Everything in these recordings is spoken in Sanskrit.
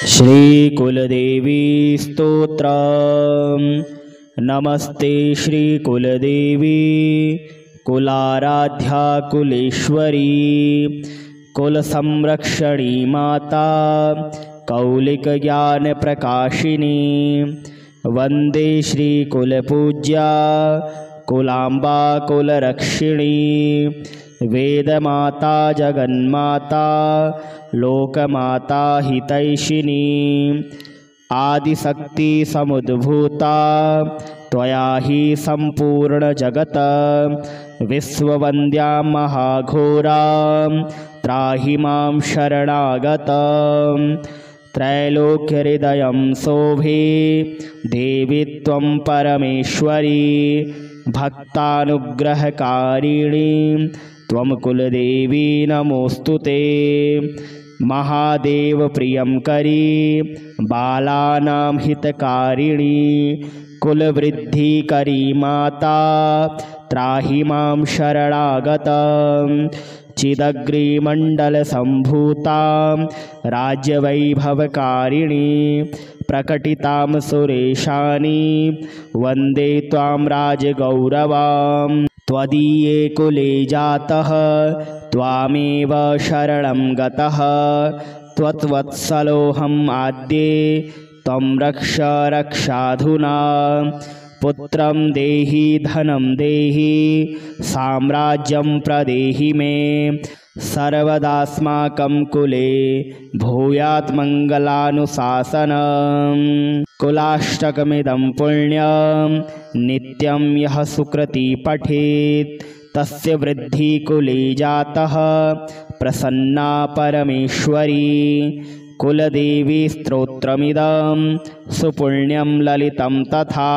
श्रीकुलदेवी स्तोत्रम्। नमस्ते श्रीकुलदेवी कुलाराध्या कुलेश्वरी कुलसंरक्षणी माता कौलिकज्ञानप्रकाशिनी वन्दे श्रीकुलपूज्या कुलाम्बा कुलरक्षिणी वेदमाता जगन्माता लोकमाता हितैषिणी आदिशक्ति समुद्भूता त्वया हि सम्पूर्णजगत् विश्ववन्द्या महाघोरा त्राहि मां शरणागतम्। त्रैलोक्यहृदयं शोभे देवी त्वं परमेश्वरी भक्तानुग्रहकारिणी त्वं कुलदेवी नमोऽस्तुते। महादेव प्रियंकरी बालानां हितकारिणी कुलवृद्धिकरी माता त्राहि मां शरणागतम्। चिदग्रिमण्डलसम्भूतां राज्यवैभवकारिणी प्रकटितां सुरेशानी वन्दे त्वां राजगौरवाम्। त्वदीये कुले जातः त्वामेव शरणं गतः त्वत्वत्सलोऽहम् आद्ये त्वं रक्ष रक्षाधुना। पुत्रं देहि धनं देहि साम्राज्यं प्रदेहि मे सर्वदास्माकं कुले भूयात् मङ्गलानुशासनम्। कुलाष्टकमिदं पुण्यं नित्यं यः सुकृती पठेत् तस्य वृद्धि कुले जातः प्रसन्ना परमेश्वरी। कुलदेवी स्तोत्रमिदं सुपुण्यं ललितं तथा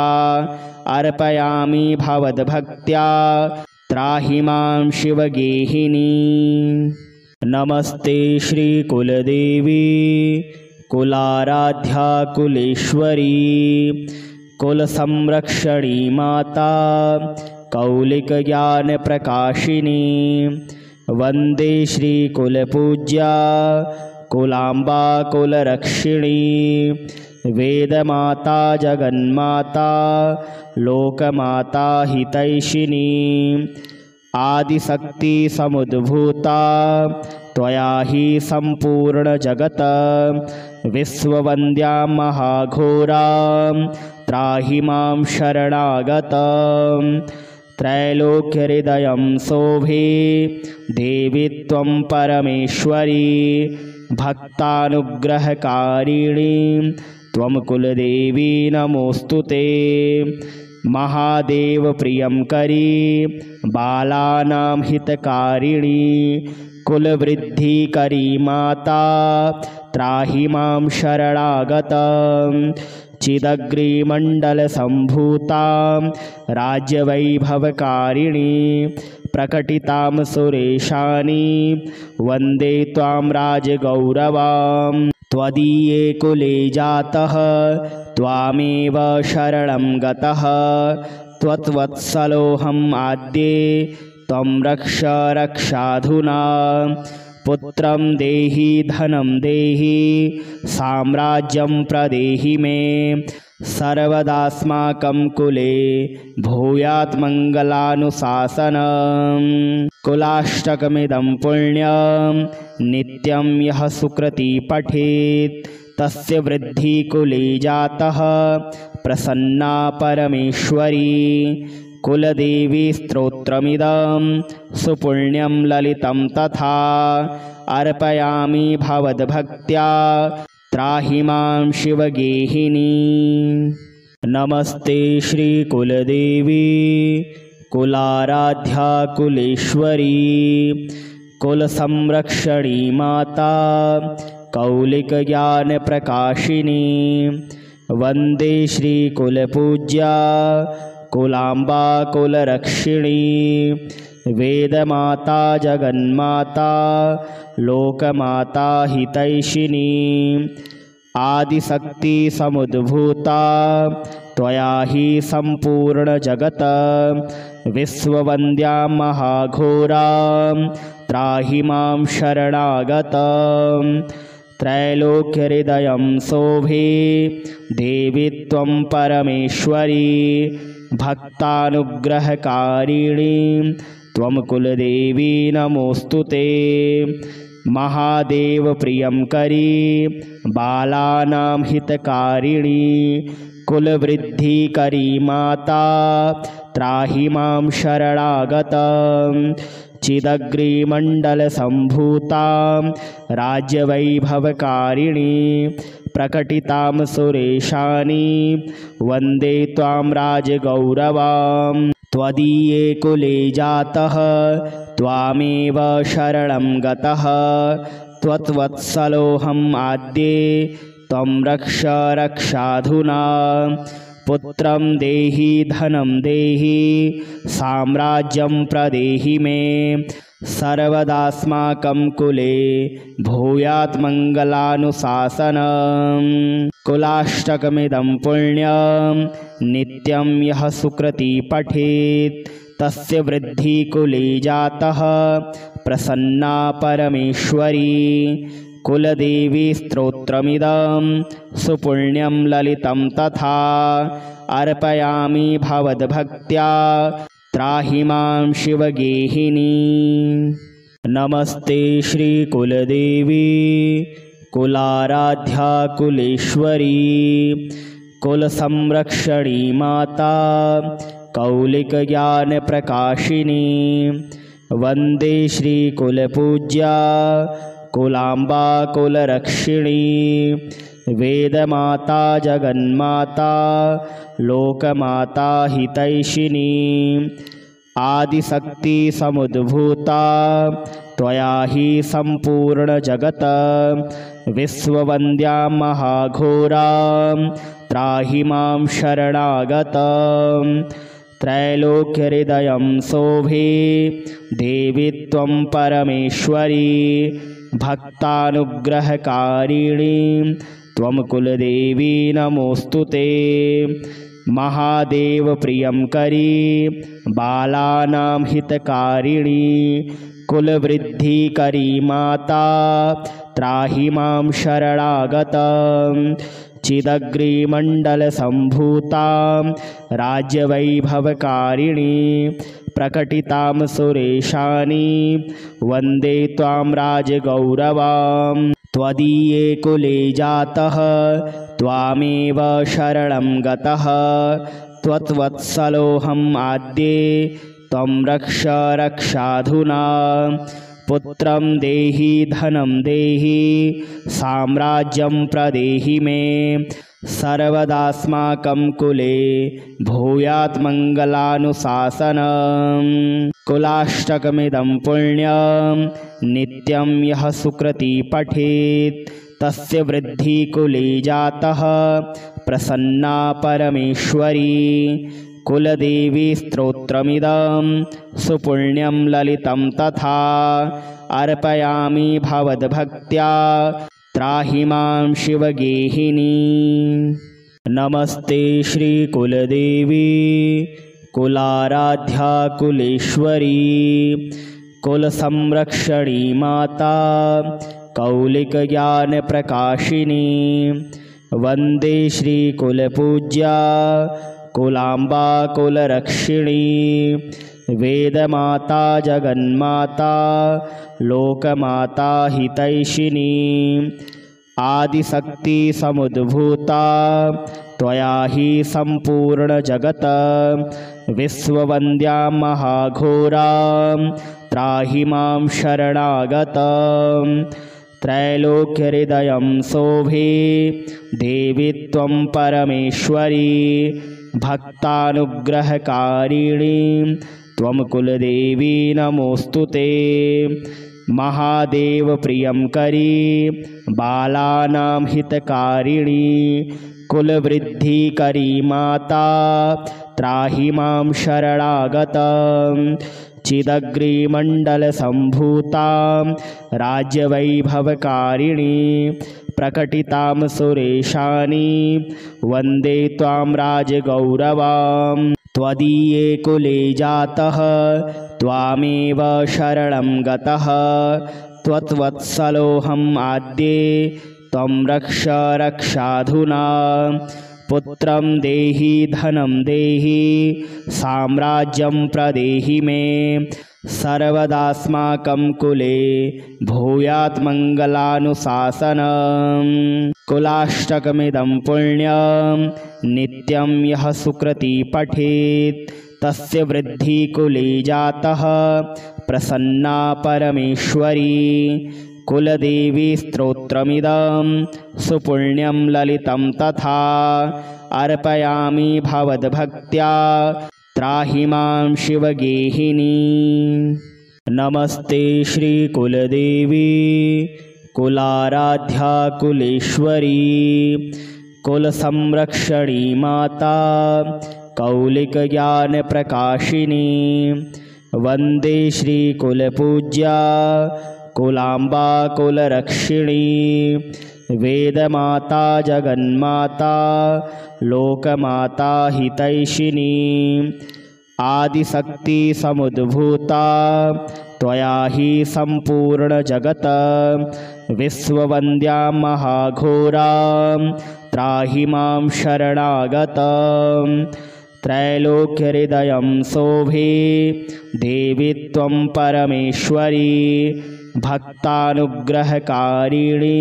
अर्पयामि भवद्भक्त्या त्राहि मां शिवगेहिनी। नमस्ते श्रीकुलदेवी कुलाराध्या कुलेश्वरी कुलसंरक्षणी माता कौलिकज्ञानप्रकाशिनी वन्दे श्रीकुलपूज्या कुलाम्बा कुलरक्षिणी वेदमाता जगन्माता लोकमाता हितैषिणी आदिशक्ति समुद्भूता त्वया हि सम्पूर्णजगत् विश्ववन्द्या महाघोरा त्राहि मां शरणागतम्। त्रैलोक्यहृदयं शोभे देवी त्वं परमेश्वरी भक्तानुग्रहकारिणी त्वं कुलदेवी नमोऽस्तुते। महादेव प्रियंकरी बालानां हितकारिणी कुलवृद्धिकरी माता त्राहि मां शरणागतम्। चिदग्रिमण्डलसम्भूतां राज्यवैभवकारिणी प्रकटितां सुरेशानी वन्दे त्वां राजगौरवाम्। त्वदीये कुले जातः त्वामेव शरणं गतः त्वत्वत्सलोऽहम् आद्ये त्वं रक्ष रक्षाधुना। पुत्रं देहि धनं देहि साम्राज्यं प्रदेहि मे सर्वदास्माकं कुले भूयात् मङ्गलानुशासनम्। कुलाष्टकमिदं पुण्यं नित्यं यः सुकृती पठेत् तस्य वृद्धि कुले जातः प्रसन्ना परमेश्वरी। कुलदेवी स्तोत्रमिदं सुपुण्यं ललितं तथा अर्पयामि भवद्भक्त्या त्राहि मां शिवगेहिनी। नमस्ते श्रीकुलदेवी कुलाराध्या कुलेश्वरी कुलसंरक्षणी माता कौलिकज्ञानप्रकाशिनी वन्दे श्रीकुलपूज्या कुलाम्बा कुलरक्षिणी वेदमाता जगन्माता लोकमाता हितैषिणी आदिशक्ति समुद्भूता त्वया हि सम्पूर्णजगत् विश्ववन्द्या महाघोरा त्राहि मां शरणागतम्। त्रैलोक्यहृदयं शोभे देवी त्वं परमेश्वरी भक्तानुग्रहकारिणी त्वं कुलदेवी नमोऽस्तुते। महादेव प्रियं करी बालानां हितकारिणी कुलवृद्धिकरी माता त्राहि मां शरणागतं। चिदग्रिमण्डलसम्भूतां राज्यवैभवकारिणी प्रकटितां सुरेशानि वन्दे त्वां राजगौरवां। त्वदीये कुले जातः त्वामेव शरणं गतः त्वत्वत्सलोऽहम् आद्ये त्वं रक्ष रक्षाधुना। पुत्रं देहि धनं देहि साम्राज्यं प्रदेहि मे सर्वदास्माकं कुले भूयात् मङ्गलानुशासनम्। कुलाष्टकमिदं पुण्यं नित्यं यः सुकृती पठेत् तस्य वृद्धि कुले जातः प्रसन्ना परमेश्वरी। कुलदेवी स्तोत्रमिदं सुपुण्यं ललितं तथा अर्पयामि भवद्भक्त्या त्राहि मां शिवगेहिनी। नमस्ते श्रीकुलदेवी कुलाराध्या कुलेश्वरी कुलसंरक्षणी माता कौलिकज्ञानप्रकाशिनी। वन्दे श्रीकुलपूज्या कुलाम्बा कुलरक्षिणी वेदमाता जगन्माता लोकमाता हितैषिणी। आदिशक्ति समुद्भूता त्वया हि सम्पूर्णजगत् विश्ववन्द्या महाघोरां त्राहि मां शरणागतं। त्रैलोक्यहृदयं शोभे देवी त्वं परमेश्वरी भक्तानुग्रहकारिणी त्वं कुलदेवी नमोऽस्तुते। महादेव प्रियं करी बालानां हितकारिणी कुलवृद्धिकरी माता त्राहि मां शरणागतं। चिदग्रिमण्डलसम्भूतां राज्यवैभवकारिणी प्रकटितां सुरेशानि वन्दे त्वां राजगौरवां। त्वदीये कुले जातः त्वामेव शरणं गतः त्वत्वत्सलोऽहम् आद्ये त्वं रक्ष रक्षाधुना। पुत्रं देहि धनं देहि साम्राज्यं प्रदेहि मे सर्वदास्माकं कुले भूयात् मङ्गलानुशासनम्। कुलाष्टकमिदं पुण्यं नित्यं यः सुकृती पठेत् तस्य वृद्धि कुले जातः प्रसन्ना परमेश्वरी। कुलदेवी स्तोत्रमिदं सुपुण्यं ललितं तथा अर्पयामि भवद्भक्त्या त्राहि मां शिवगेहिनी। नमस्ते श्रीकुलदेवी कुलाराध्या कुलेश्वरी कुलसंरक्षणी माता कौलिकज्ञानप्रकाशिनी। वन्दे श्रीकुलपूज्या कुलाम्बा कुलरक्षिणी वेदमाता जगन्माता लोकमाता हितैषिणी। आदिशक्ति समुद्भूता त्वया हि सम्पूर्णजगत् विश्ववन्द्या महाघोरां त्राहि मां शरणागतं। त्रैलोक्यहृदयं शोभे देवी त्वं परमेश्वरी भक्तानुग्रहकारिणी त्वं कुलदेवी नमोऽस्तुते। महादेव प्रियं करी बालानां हितकारिणी कुलवृद्धिकरी माता त्राहि मां शरणागतं। चिदग्रिमण्डलसम्भूतां राज्यवैभवकारिणी प्रकटितां सुरेशानि वन्दे त्वां राजगौरवां। त्वदीये कुले जातः त्वामेव शरणं गतः त्वत्वत्सलोऽहम् आद्ये त्वं रक्ष रक्षाधुना पुत्रं देहि धनं देहि साम्राज्यं प्रदेहि मे सर्वदास्माकं कुले भूयात् मङ्गलानुशासनम् कुलाष्टकमिदं पुण्यं नित्यं यः सुकृती पठेत् तस्य वृद्धि कुले जातः प्रसन्ना परमेश्वरी कुलदेवी स्तोत्रमिदं सुपुण्यं ललितं तथा अर्पयामि भवद्भक्त्या त्राहि मां शिवगेहिनी। नमस्ते श्रीकुलदेवी कुलाराध्या कुलेश्वरी कुलसंरक्षणी माता कौलिकज्ञानप्रकाशिनी वन्दे श्रीकुलपूज्या कुलाम्बा कुलरक्षिणी वेदमाता जगन्माता लोकमाता हितैषिणी आदिशक्ति समुद्भूता त्वया हि सम्पूर्णजगत् विश्ववन्द्या महाघोरा त्राहि मां शरणागतं त्रैलोक्यहृदयं शोभे देवी त्वं परमेश्वरी भक्तानुग्रहकारिणी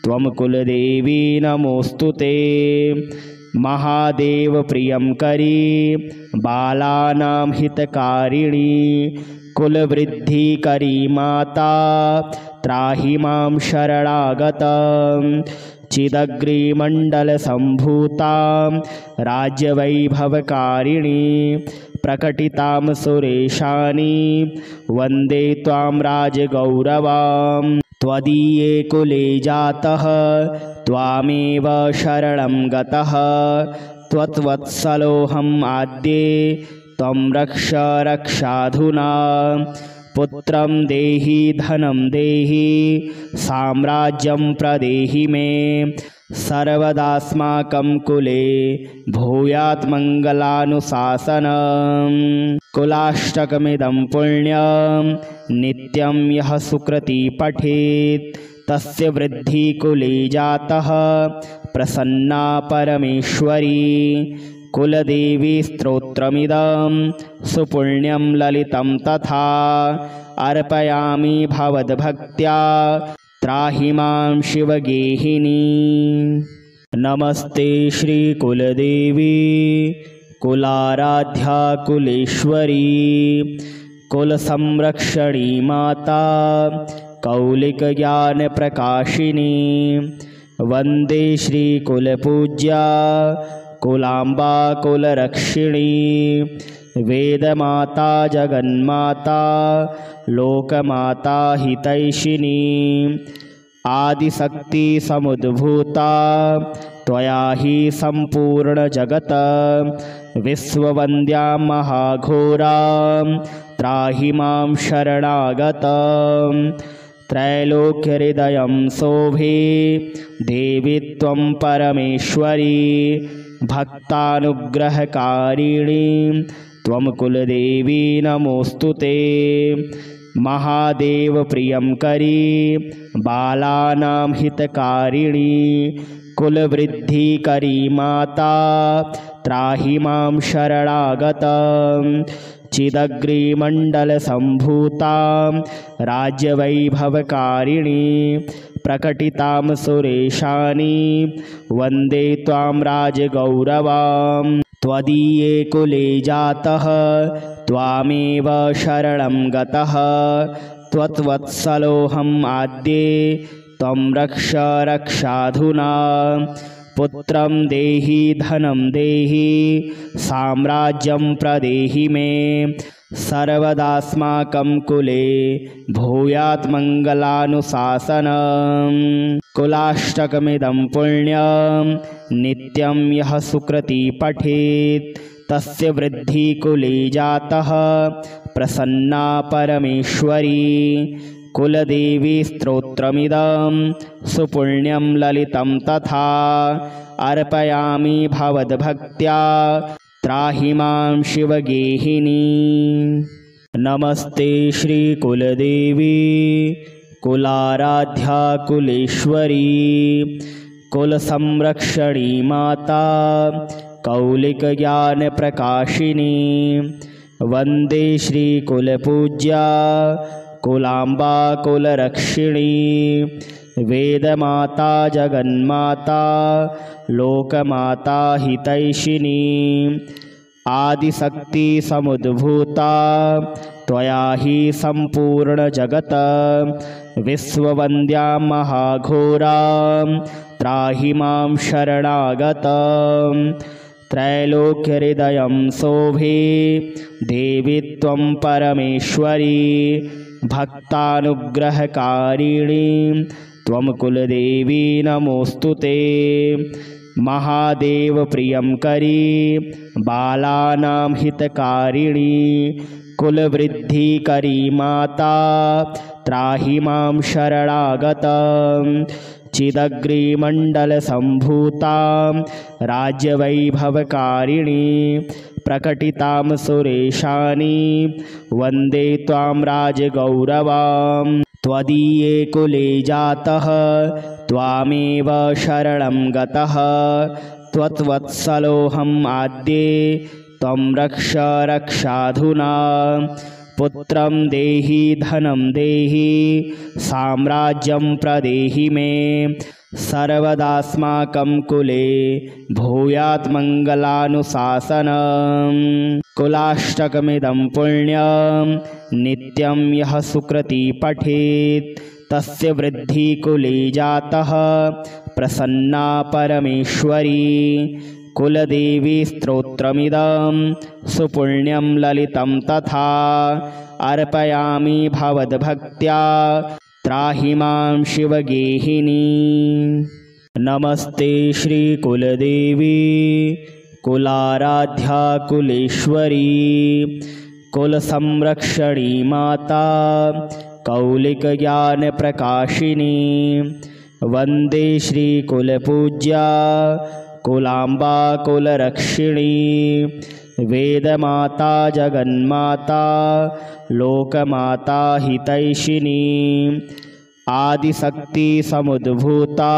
त्वं कुलदेवी नमोऽस्तुते महादेव प्रियं करी बालानां हितकारिणी कुलवृद्धिकरी माता त्राहि मां शरणागतं चिदग्रिमण्डलसम्भूतां राज्यवैभवकारिणी प्रकटितां सुरेशानी वन्दे त्वां राजगौरवां त्वदीये कुले जातः त्वामेव शरणं गतः त्वत्वत्सलोऽहम् आद्ये त्वं रक्ष रक्षाधुना पुत्रं देहि धनं देहि साम्राज्यं प्रदेहि मे सर्वदास्माकं कुले भूयात् मङ्गलानुशासनम् कुलाष्टकमिदं पुण्यं नित्यं यः सुकृती पठेत् तस्य वृद्धि कुले जातः प्रसन्ना परमेश्वरी कुलदेवी स्तोत्रमिदं सुपुण्यं ललितं तथा अर्पयामि भवद्भक्त्या त्राहि मां शिवगेहिनी। नमस्ते श्रीकुलदेवी कुलाराध्या कुलेश्वरी कुलसंरक्षणी माता कौलिकज्ञानप्रकाशिनी वन्दे श्रीकुलपूज्या कुलाम्बा कुलरक्षिणी वेदमाता जगन्माता लोकमाता हितैषिणी आदिशक्ति समुद्भूता त्वया हि सम्पूर्णजगत् विश्ववन्द्या महाघोरा त्राहि मां शरणागतं त्रैलोक्यहृदयं शोभे देवी त्वं परमेश्वरी भक्तानुग्रहकारिणी त्वं कुलदेवी नमोऽस्तुते महादेव प्रियं करी बालानां हितकारिणी कुलवृद्धिकरी माता त्राहि मां शरणागतं चिदग्रिमण्डलसम्भूतां राज्यवैभवकारिणी प्रकटितां सुरेशानी वन्दे त्वां राजगौरवां त्वदीये कुले जातः त्वामेव शरणं गतः त्वत्वत्सलोऽहम् आद्ये त्वं रक्ष रक्षाधुना पुत्रं देहि धनं देहि साम्राज्यं प्रदेहि मे सर्वदास्माकं कुले भूयात् मङ्गलानुशासनम् कुलाष्टकमिदं पुण्यं नित्यं यः सुकृती पठेत् तस्य वृद्धि कुले जातः प्रसन्ना परमेश्वरी कुलदेवी स्तोत्रमिदं सुपुण्यं ललितं तथा अर्पयामि भवद्भक्त्या त्राहि मां शिवगेहिनी। नमस्ते श्रीकुलदेवी कुलाराध्या कुलेश्वरी कुलसंरक्षणी माता कौलिकज्ञानप्रकाशिनी वन्दे श्रीकुलपूज्या कुलाम्बा कुलरक्षिणी वेदमाता जगन्माता लोकमाता हितैषिणी आदिशक्ति समुद्भूता त्वया हि सम्पूर्णजगत् विश्ववन्द्या महाघोरा त्राहि मां शरणागतं त्रैलोक्यहृदयं शोभे देवी त्वं परमेश्वरी भक्तानुग्रहकारिणी त्वं कुलदेवी नमोऽस्तु ते महादेव प्रियंकरी बालानां हितकारिणी कुलवृद्धिकरी माता त्राहि मां शरणागतं चिदग्रिमण्डलसम्भूतां राज्यवैभवकारिणी प्रकटितां सुरेशानी वन्दे त्वां राजगौरवां त्वदीये कुले जातः त्वामेव शरणं गतः त्वत्वत्सलोऽहम् आद्ये त्वं रक्ष रक्षाधुना पुत्रं देहि धनं देहि साम्राज्यं प्रदेहि मे सर्वदास्माकं कुले भूयात् मङ्गलानुशासनं कुलाष्टकमिदं पुण्यं नित्यं यः सुकृती पठेत् तस्य वृद्धि कुले जातः प्रसन्ना परमेश्वरी कुलदेवी स्तोत्रमिदं सुपुण्यं ललितं तथा अर्पयामि भवद्भक्त्या त्राहि मां शिवगेहिनी नमस्ते श्रीकुलदेवी कुलाराध्या कुलेश्वरी कुलसंरक्षणी माता कौलिकज्ञानप्रकाशिनी वन्दे श्रीकुलपूज्या कुलाम्बा कुलरक्षिणी वेदमाता जगन्माता लोकमाता हितैषिणी आदिशक्ति समुद्भूता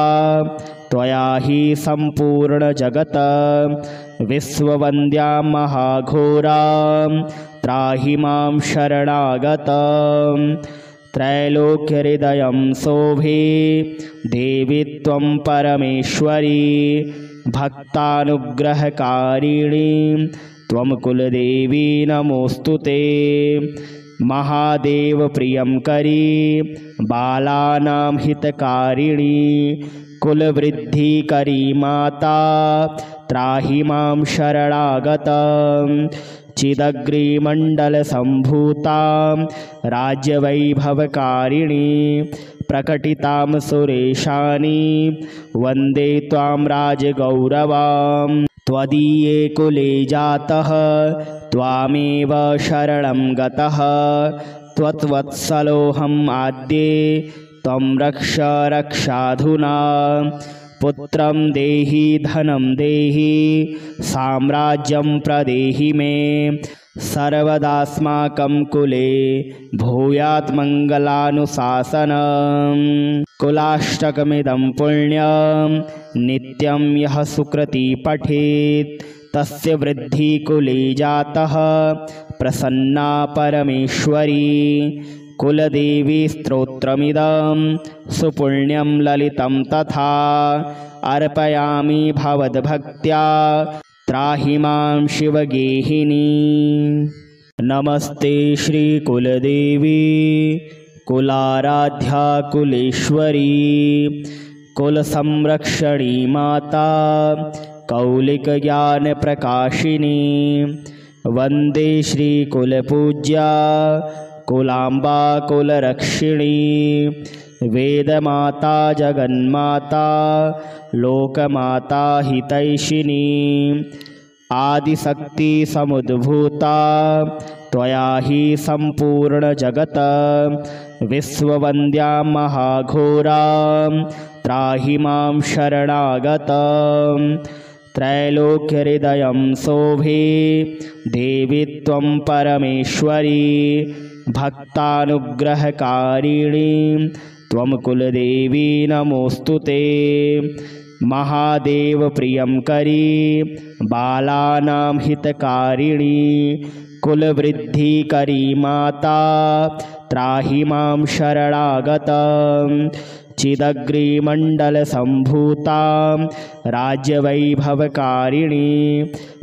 त्वया हि सम्पूर्णजगत् विश्ववन्द्या महाघोरा त्राहि मां शरणागतं त्रैलोक्यहृदयं शोभे देवी त्वं परमेश्वरी भक्तानुग्रहकारिणी त्वं कुलदेवी नमोऽस्तु ते महादेव प्रियंकरी बालानां हितकारिणी कुलवृद्धिकरी माता त्राहि मां शरणागतं चिदग्रिमण्डलसम्भूतां राज्यवैभवकारिणी प्रकटितां सुरेशानी वन्दे त्वां राजगौरवां त्वदीये कुले जातः त्वामेव शरणं गतः त्वत्वत्सलोऽहम् आद्ये त्वं रक्ष रक्षाधुना पुत्रं देहि धनं देहि साम्राज्यं प्रदेहि मे सर्वदास्माकं कुले भूयात् मङ्गलानुशासनं कुलाष्टकमिदं पुण्यं नित्यं यः सुकृती पठेत् तस्य वृद्धि कुले जातः प्रसन्ना परमेश्वरी कुलदेवी स्तोत्रमिदं सुपुण्यं ललितं तथा अर्पयामि भवद्भक्त्या त्राहि मां शिवगेहिनी नमस्ते श्रीकुलदेवी कुलाराध्या कुलेश्वरी कुलसंरक्षणी माता कौलिकज्ञानप्रकाशिनी वन्दे श्रीकुलपूज्या कुलाम्बा कुलरक्षिणी वेदमाता जगन्माता लोकमाता हितैषिणी आदिशक्ति समुद्भूता त्वया हि सम्पूर्णजगत् विश्ववन्द्या महाघोरा त्राहि मां शरणागतं त्रैलोक्यहृदयं शोभे देवी त्वं परमेश्वरी भक्तानुग्रहकारिणी त्वं कुलदेवी नमोऽस्तु ते। महादेव प्रियं करी बालानां हितकारिणी कुलवृद्धिकरी माता त्राहि मां शरणागतं। चिदग्रिमण्डलसम्भूतां राज्यवैभवकारिणी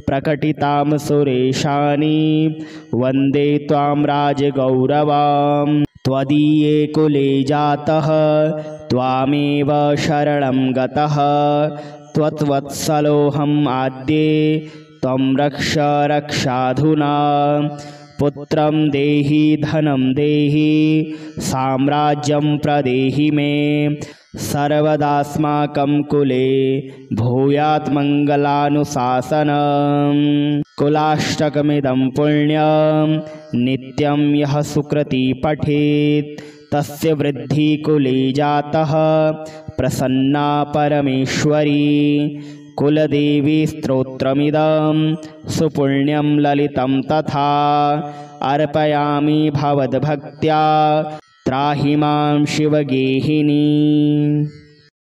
प्रकटितां सुरेशानि वन्दे त्वां राजगौरवां। त्वदीये कुले जातः त्वामेव शरणं गतः त्वत्वत्सलोऽहम् आद्ये त्वं रक्ष रक्षाधुना। पुत्रं देहि धनं देहि साम्राज्यं प्रदेहि मे सर्वदास्माकं कुले भूयात् मङ्गलानुशासनम्। कुलाष्टकमिदं पुण्यं नित्यं यः सुकृती पठेत् तस्य वृद्धि कुले जातः प्रसन्ना परमेश्वरी। कुलदेवी स्तोत्रमिदं सुपुण्यं ललितं तथा अर्पयामि भवद्भक्त्या त्राहि मां शिवगेहिनी।